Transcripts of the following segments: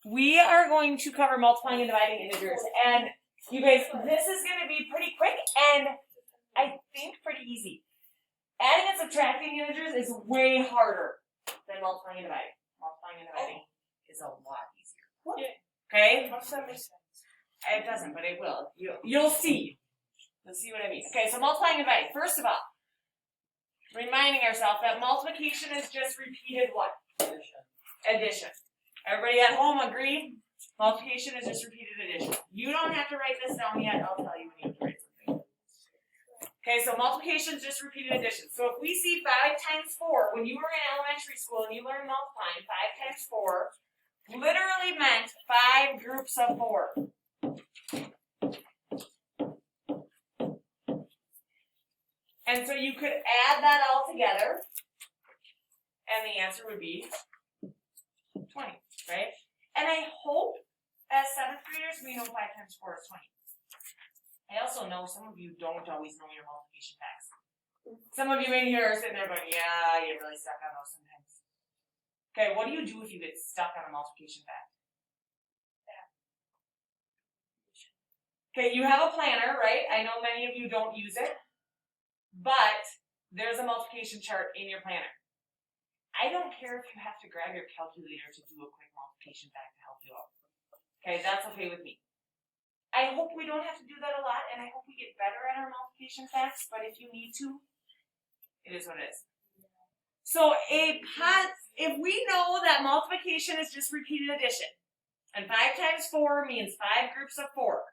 we are going to cover multiplying and dividing integers. And you guys, this is going to be pretty quick and I think pretty easy. Adding and subtracting integers is way harder than multiplying and dividing. Multiplying and dividing is a lot easier. Okay? How does that make sense? It doesn't, but it will. You'll see. You'll see what I mean. Okay, so multiplying and dividing. First of all, reminding ourselves that multiplication is just repeated what? Addition. Everybody at home agree? Multiplication is just repeated addition. You don't have to write this down yet. I'll tell you when you have to write something. Okay, so multiplication is just repeated addition. So if we see 5 times 4, when you were in elementary school and you learned multiplying, 5 times 4 literally meant 5 groups of 4. And so you could add that all together, and the answer would be 20, right? And I hope as 7th graders we know 5 times 4 is 20. I also know some of you don't always know your multiplication facts. Some of you in here are sitting there going, yeah, you're really stuck on those sometimes. Okay, what do you do if you get stuck on a multiplication fact? Okay, you have a planner, right? I know many of you don't use it, but there's a multiplication chart in your planner. I don't care if you have to grab your calculator to do a quick multiplication fact to help you out. Okay, that's okay with me. I hope we don't have to do that a lot, and I hope we get better at our multiplication facts, but if you need to, it is what it is. So if we know that multiplication is just repeated addition, and 5 times 4 means 5 groups of 4,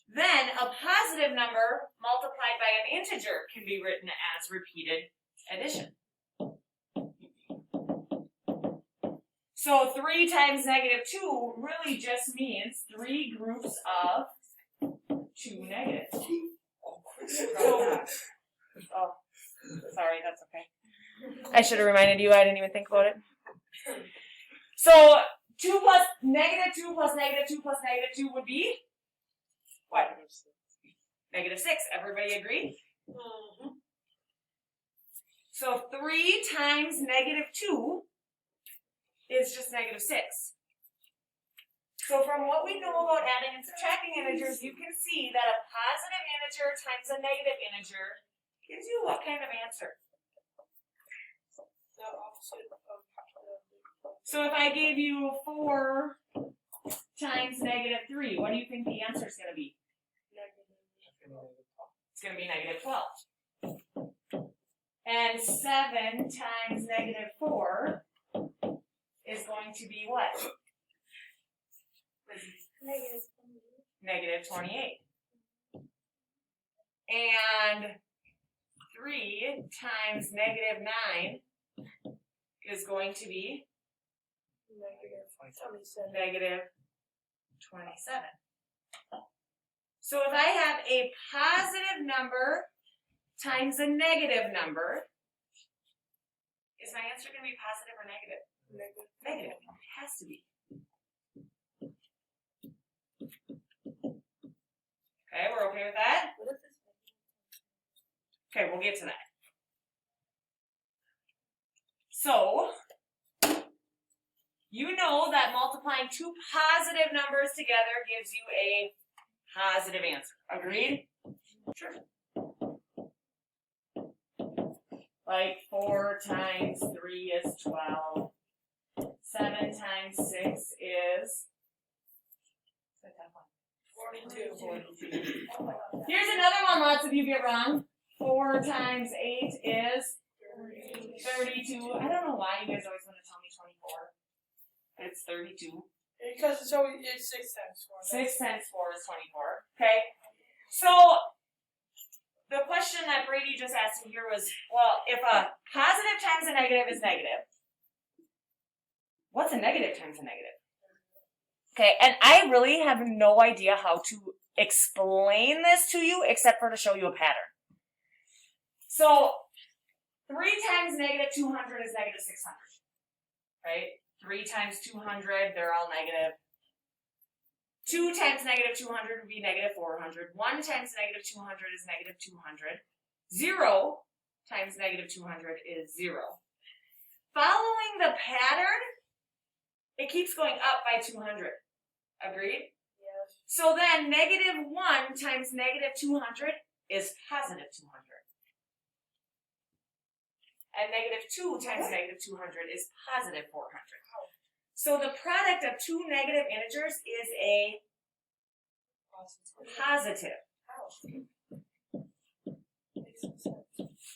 then a positive number multiplied by an integer can be written as repeated addition. So 3 times negative 2 really just means 3 groups of 2 negatives. Oh, sorry, that's okay. I should have reminded you, I didn't even think about it. So 2 plus negative 2 plus negative 2 plus negative 2 would be what? Negative 6. Everybody agree? Mm-hmm. So 3 times negative 2 is just negative 6. So from what we know about adding and subtracting integers, you can see that a positive integer times a negative integer gives you what kind of answer? The opposite of So if I gave you 4 times negative 3, what do you think the answer is going to be? It's going to be negative 12. And 7 times negative 4 is going to be what? Negative 28. And 3 times negative 9 is going to be negative 27. So if I have a positive number times a negative number, is my answer going to be positive or negative? Negative. It has to be. Okay, we're okay with that? Okay, we'll get to that. So, you know that multiplying 2 positive numbers together gives you a positive answer. Agreed? Sure. Like 4 times 3 is 12. 7 times 6 is 42. Here's another one lots of you get wrong. 4 times 8 is 32. I don't know why you guys always want to tell me 24. It's 32. Because it's always 6 times 4. 6 times 4 is 24. Okay? So, the question that Brady just asked me here was, well, if a positive times a negative is negative, what's a negative times a negative? Okay, and I really have no idea how to explain this to you except for to show you a pattern. So, 3 times negative 200 is negative 600, right? 3 times 200, they're all negative. 2 times negative 200 would be negative 400. 1 times negative 200 is negative 200. 0 times negative 200 is 0. Following the pattern it keeps going up by 200. Agreed? Yes. So then negative 1 times negative 200 is positive 200. And negative 2 times negative 200 is positive 400. So the product of two negative integers is a positive.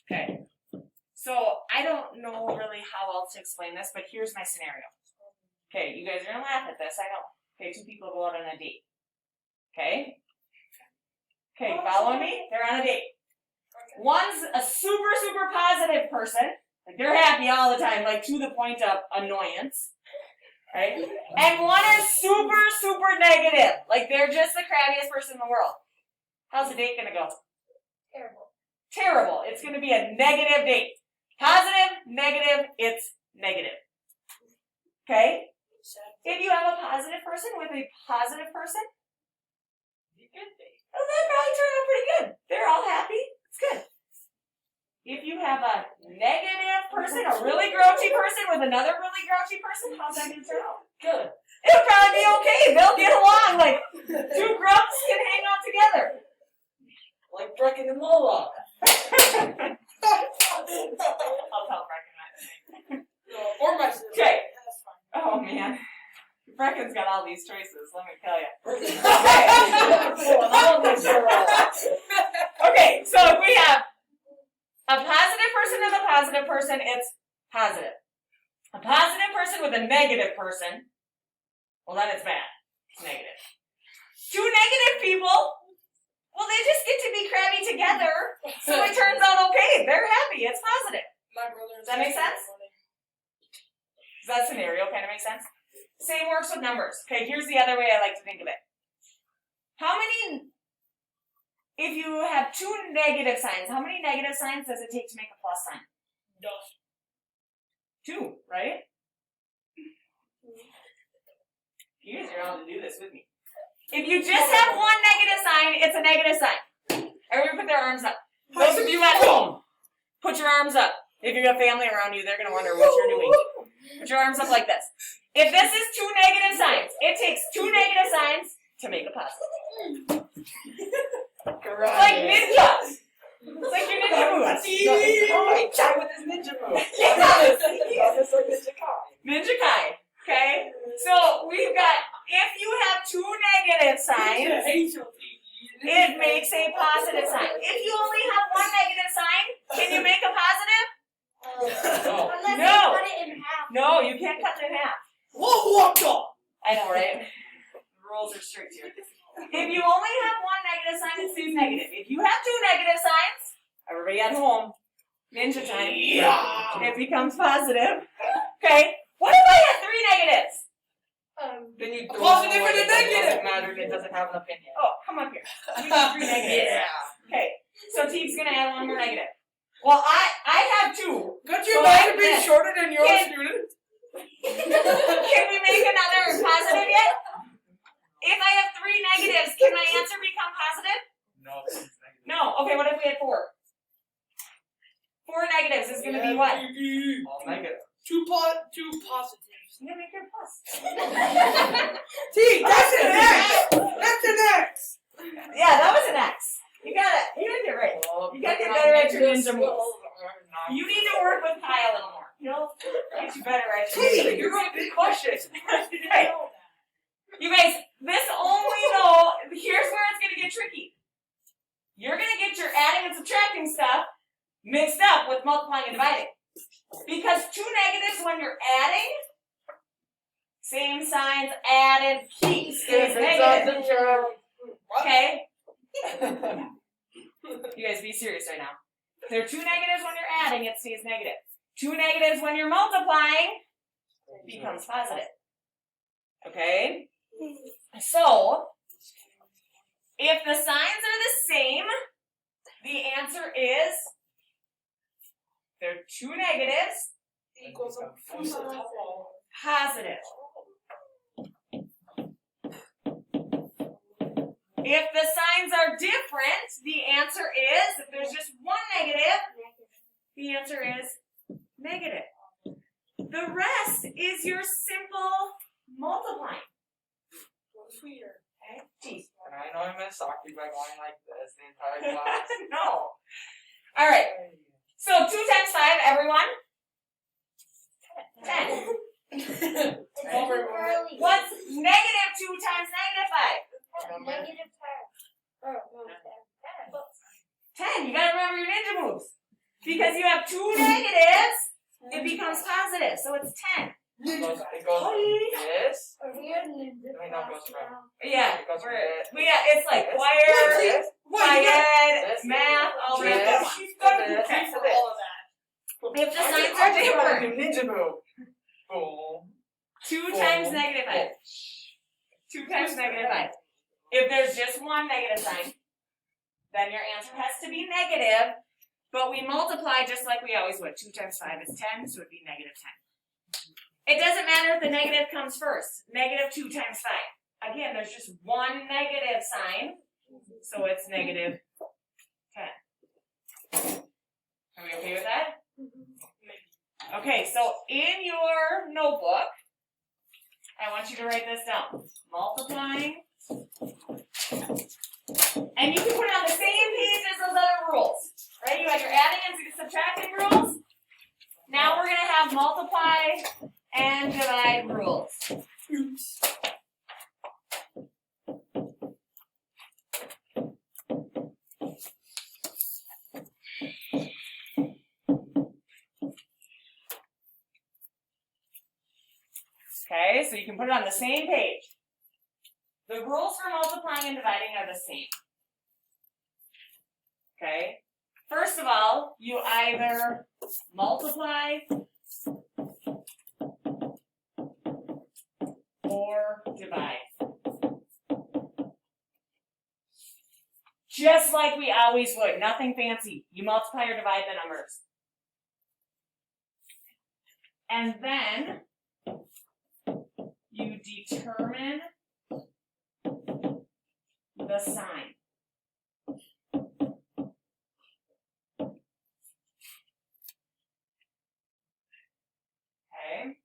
Okay. So I don't know really how else to explain this, but here's my scenario. Okay, you guys are gonna laugh at this, I know. Okay, two people go out on a date. Okay? Okay, following me? They're on a date. One's a super, super positive person. Like they're happy all the time, like to the point of annoyance. Right? And one is super, super negative. Like they're just the crabbiest person in the world. How's the date gonna go? Terrible. Terrible. It's gonna be a negative date. Positive, negative, it's negative. Okay? If you have a positive person with a positive person, oh, that probably turned out pretty good. They're all happy. It's good. If you have a negative person, a really grouchy person with another really grouchy person, how's that going to turn out? Good. It'll probably be okay. They'll get along. Like, two grumps can hang out together. Like Brecken and Lola. I'll tell Brecken that. Or my sister. Okay. That's fine. Oh, man. Brecken's got all these choices, let me tell you. Okay, so if we have a positive person with a positive person, it's positive. A positive person with a negative person, well then it's bad. It's negative. Two negative people, well they just get to be crabby together, so it turns out okay. They're happy, it's positive. My brother. Does that make sense? Does that scenario kind of make sense? Same works with numbers. Okay, here's the other way I like to think of it. How many, if you have two negative signs, how many negative signs does it take to make a plus sign? Two, right? You guys are allowed to do this with me. If you just have one negative sign, it's a negative sign. Everyone put their arms up. Those of you at home, put your arms up. If you have family around you, they're going to wonder what you're doing. Put your arms up like this. If this is two negative signs, it takes two negative signs to make a positive. It's like ninja. It's like your ninja moves. Kai, Kai with his ninja move. Ninja Kai. Okay? So we've got, if you have two negative signs, it makes a positive sign. If you only have one negative sign, can you make a positive? Unless No. you cut it in half. No, you can't cut it in half. I know, right? The rules are strict here. If you only have one negative sign, it stays negative. If you have two negative signs, everybody at home, ninja time, it becomes positive. Okay, what if I had three negatives? Then you Positive and a negative. Doesn't matter. It doesn't have an opinion. Oh, come up here. You need three negatives. Okay, so Teague's gonna add one more negative. Well, I have two. Could you So imagine I- being shorter than your Can- student? Can we make another positive yet? If I have three negatives, can my answer become positive? No. No. Okay, what if we had four? Four negatives is going to be what? All negative. Two positives. You gotta make your plus. T, that's an X! That's an X! Yeah, that was an X. You got it. You did it right. You gotta get better at your ninja moves. You need to work with Kai a little more. He'll get you better at your ninja T, moves. you're a big question. Right. You guys, this only though, here's where it's gonna get tricky. You're gonna get your adding and subtracting stuff mixed up with multiplying and dividing. Because two negatives when you're adding, same signs added, key stays negative. Okay? You guys be serious right now. There are two negatives when you're adding, it stays negative. Two negatives when you're multiplying, becomes positive. Okay? So, if the signs are the same, the answer is there are two negatives, Equals a positive. If the signs are different, the answer is, if there's just one negative, the answer is negative. The rest is your simple multiplying. Sweeter. Okay? Geez. And I know I'm gonna suck you by going like this the entire class. No. Alright. So 2 times 5, everyone? 10. It's too early. What's negative 2 times negative 5? Negative 10. Oh, no, 10. 10. You gotta remember your ninja moves. Because you have 2 negatives, it becomes positive. So it's 10. It goes this. Or here, ninja Wait, no, it goes class right. now. Yeah. It goes we're- this. it's like This. choir, This. What? You got Ed, this. math, all This. wrapped in one. she's got a This. routine for all of that. If the I signs just are got a different. new ninja move. Boom. 2 times negative 5. 2 times negative 5. If there's just one negative sign, then your answer has to be negative, but we multiply just like we always would. 2 times 5 is 10, so it'd be negative 10. It doesn't matter if the negative comes first. Negative 2 times 5. Again, there's just one negative sign, so it's negative 10. Are we okay with that? Okay, so in your notebook, I want you to write this down. Multiplying. And you can put it on the same page as those other rules. Right? You have your adding and subtracting rules. Now we're going to have multiply and divide rules. Oops. Okay, so you can put it on the same page. The rules for multiplying and dividing are the same. Okay? First of all, you either multiply or divide. Just like we always would, nothing fancy. You multiply or divide the numbers. And then you determine the sign. Okay?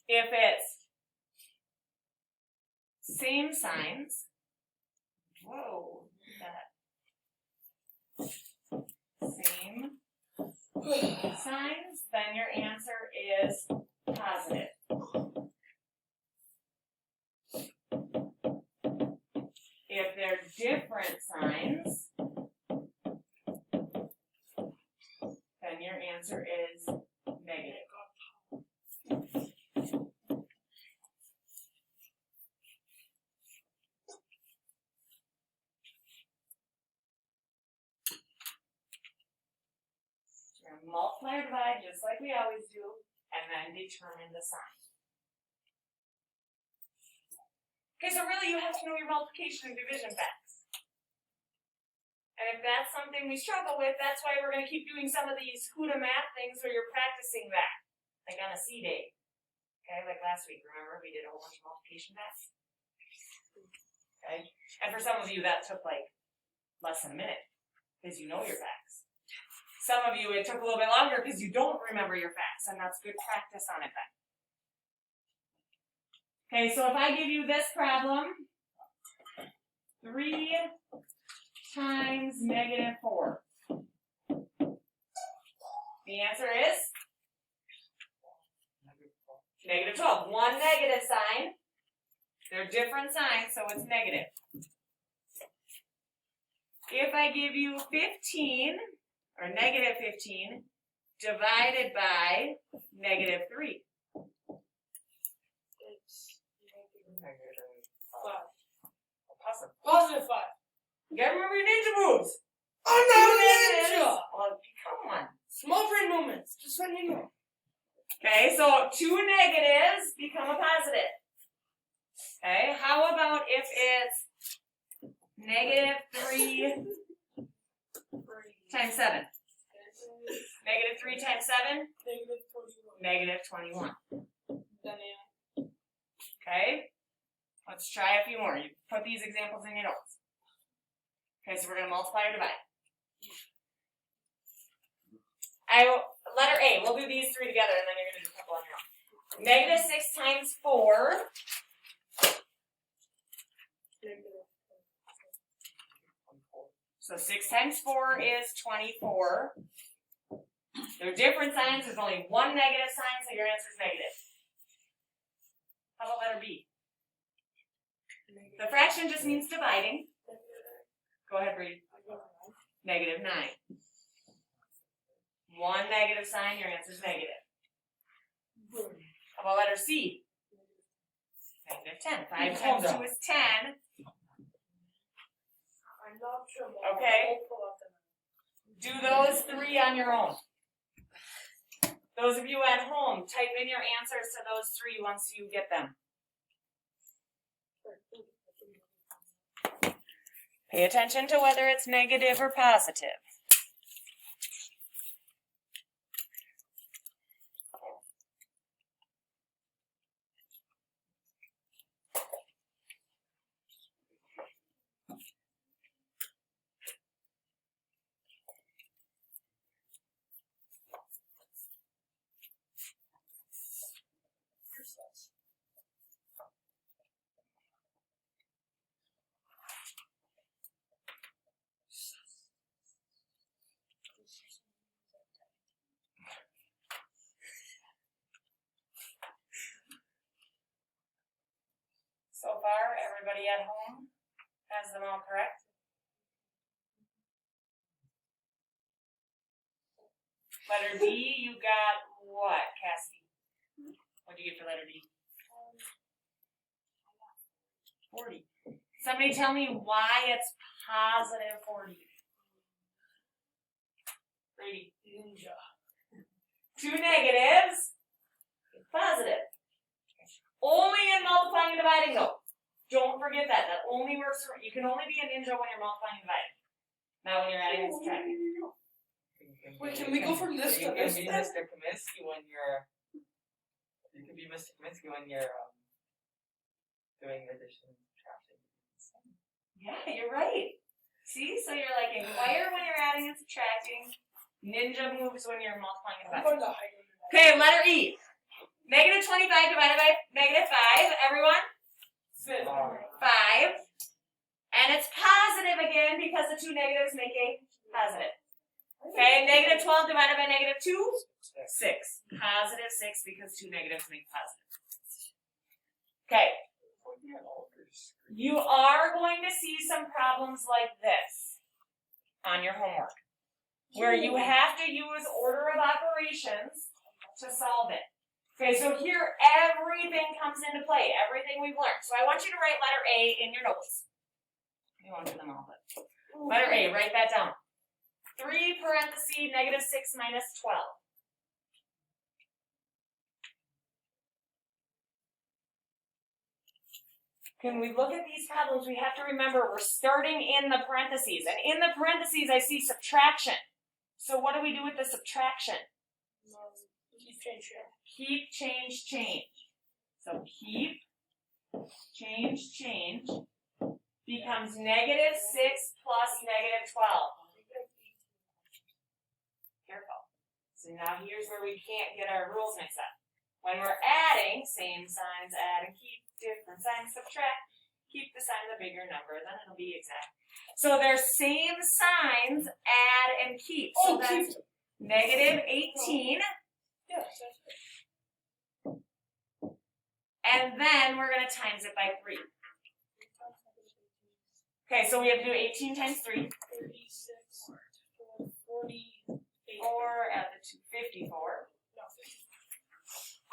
If it's same signs, whoa, that same signs, then your answer is positive. If they're different signs, then your answer is negative. You're going to multiply or divide just like we always do, and then determine the sign. Okay, so really you have to know your multiplication and division facts. And if that's something we struggle with, that's why we're going to keep doing some of these Huda math things where you're practicing that, like on a C day. Okay, like last week, remember we did a whole bunch of multiplication facts? Okay, and for some of you that took like less than a minute because you know your facts. Some of you it took a little bit longer because you don't remember your facts, and that's good practice on it then. Okay, so if I give you this problem, 3 times negative 4. The answer is negative 12. One negative sign. They're different signs, so it's negative. If I give you 15, or negative 15, divided by negative 3. It's Positive. positive 5. You gotta remember your ninja moves. I'm Two not a negatives. ninja. Well, come on. Small brain moments. Just let me know. Okay, so 2 negatives become a positive. Okay, how about if it's negative 3 times 7? Negative 3 times 7? Negative negative 21. 21. Then Okay, let's try a few more. You put these examples in your notes. Okay, so we're going to multiply or divide. Letter A, we'll do these 3 together and then you're going to do a couple on your own. Negative 6 times 4. So 6 times 4 is 24. They're different signs. There's only one negative sign, so your answer is negative. How about letter B? The fraction just means dividing. Go ahead, Brady. Negative 9. One negative sign, your answer is negative. How about letter C? Negative 10. 5 times 2 is 10. I'm not sure. Okay. Do those 3 on your own. Those of you at home, type in your answers to those 3 once you get them. Pay attention to whether it's negative or positive. So far, everybody at home has them all correct? Letter D, you got what, Cassie? What did you get for letter D? 40. Somebody tell me why it's positive 40. Brady. Ninja. 2 negatives, positive. Only in multiplying and dividing though. Don't forget that. That only works for, you can only be a ninja when you're multiplying and dividing. Not when you're adding and subtracting. Wait, can we go from this to You this can be then? Mr. Comiskey when you're. You can be Mr. Comiskey when you're doing addition and subtraction. Yeah, you're right. See? So you're like inquire when you're adding and subtracting. Ninja moves when you're multiplying and I'm dividing. going to hide under that. Okay, letter E. Negative 25 divided by negative 5. Everyone? 5. And it's positive again because the 2 negatives make a positive. Okay, negative 12 divided by negative 2? 6. Positive 6 because 2 negatives make positive. Okay. You are going to see some problems like this on your homework, where you have to use order of operations to solve it. Okay, so here everything comes into play, everything we've learned. So I want you to write letter A in your notes. You won't do them all, but letter A, write that down. 3 parentheses negative 6 minus 12. When we look at these problems, we have to remember we're starting in the parentheses. And in the parentheses, I see subtraction. So what do we do with the subtraction? Keep change here. Keep, change, change. So keep, change, change becomes negative 6 plus negative 12. Careful. So now here's where we can't get our rules mixed up. When we're adding, same signs, add and keep, different signs, subtract. Keep the sign of the bigger number, then it'll be exact. So they're same signs, add and keep. So that's negative 18. Yes, that's good. And then we're going to times it by 3. Okay, so we have to do 18 times 3. 36, 48. 4 add the 2, 54. No, 50.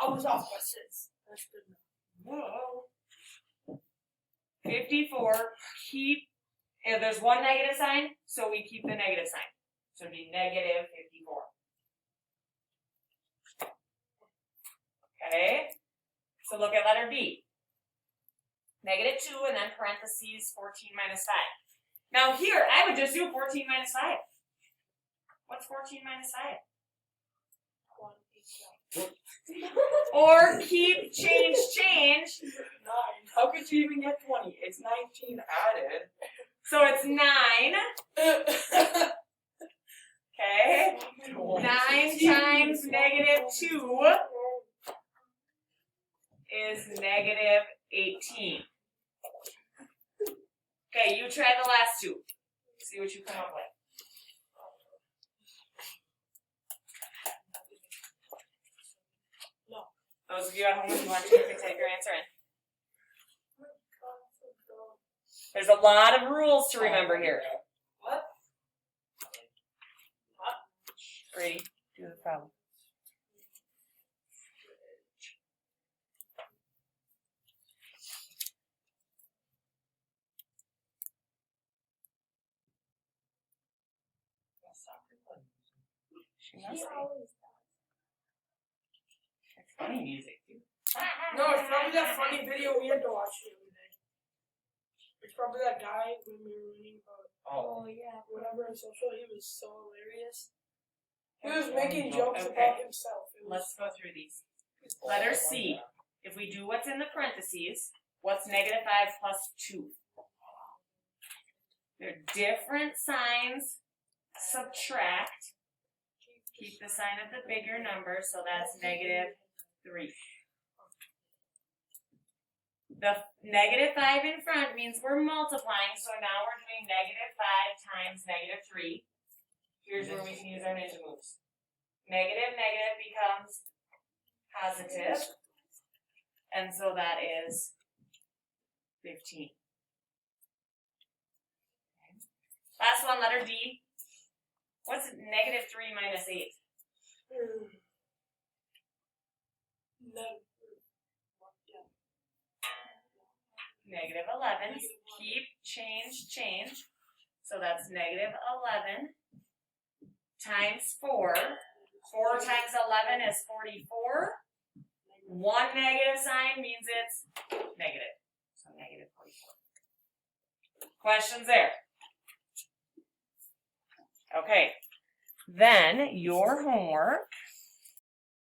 I was off by 6. That's good enough. Whoa. 54, keep, there's one negative sign, so we keep the negative sign. So it'd be negative 54. Okay, so look at letter B. Negative 2 and then parentheses 14 minus 5. Now here, I would just do 14 minus 5. What's 14 minus 5? 1, 8, Or keep, change, change. 9. How could you even get 20? It's 19 added. So it's 9. Okay. 9 times negative 2. is negative 18. Okay, you try the last two. See what you come up with. No. Those of you at home, if you want to, you can type your answer in. There's a lot of rules to remember here. What? Brady, do the problem. She must She be. always does. It's funny music too. No, it's probably that funny video we had to watch the other day. It's probably that guy when we were reading about Oh. Yeah. whatever on social. He was so hilarious. He was making jokes Okay. about himself. It was, Let's go through these. Letter C. If we do what's in the parentheses, what's negative 5 plus 2? They're different signs. Subtract. Keep the sign of the bigger number, so that's negative 3. The negative 5 in front means we're multiplying, so now we're doing negative 5 times negative 3. Here's where we can use our ninja moves. Negative becomes positive, and so that is 15. Last one, letter D. What's negative 3 minus 8? Negative 11. Keep, change. So that's negative 11 times 4. 4 times 11 is 44. One negative sign means it's negative. So negative 44. Questions there? Okay. Then your homework